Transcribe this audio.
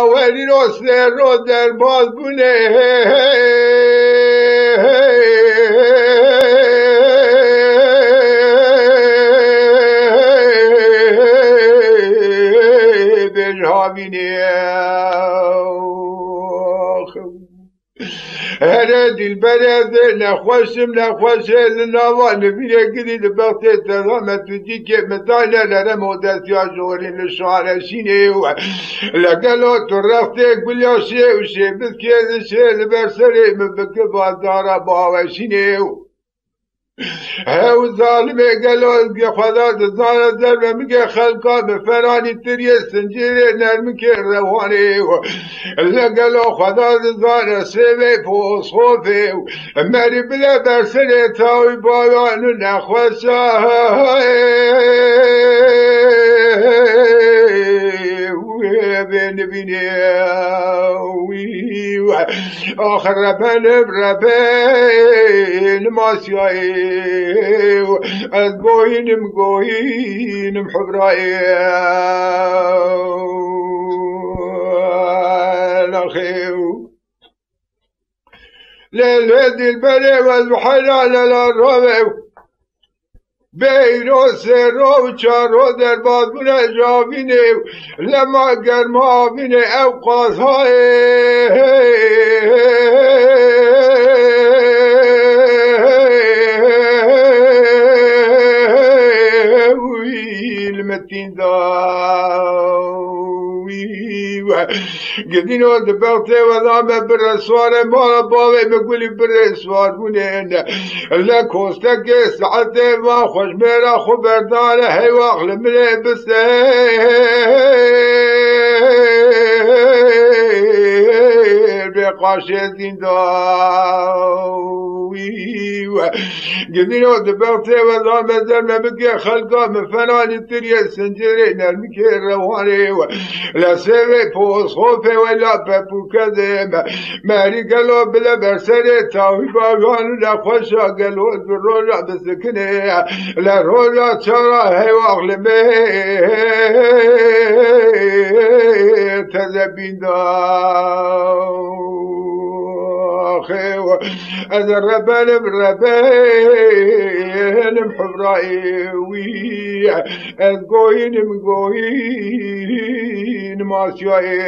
ولی رسته رو در باز بونه بجابینه هر دل برد نخوشم لنوا نبیره گرید بخت ترامت جی که مطالع لرم و دستیا جوری لشارشینه و لگلو تو رفته گلیاشه و شبت که لبرسره مبکه بازدارا باوشینه او ظالمه گلو که خدا دزانه ضربه میگه خلقا به فرانی تریه سنجیره نرمی که روانه لگلو خدا دزانه سیوه پوس خوفه مری بله برسره تاوی بایانو نخوشا بینه آخر ربن ماسیایی از گوینم حبرایی لخیو لیل دل بره و از حلال لرابه بیرو سرو چارو در بازمونه جاوینه لما گرما بینه اوقاس های المتین گدینو دبلته و دامه برسواره مالا باوی مگولی برسوار بونین لکوسته که ساعته و خوش میرا خبرداره هیواق لمنه بسته بقاشه زنداوی گدینو دبلته و دامه زرمه بگه خلقا مفنانی تریه سنجره نرمی که روانه لسوی پوز خوفه ولا پپو کدم ماری گلو بلا برسره تاوی باگانو نخوشا گلو دروجا بسکنه لروجا چرا هیواق لمه تزبین از ربن حبرائي از گوین ماسیایی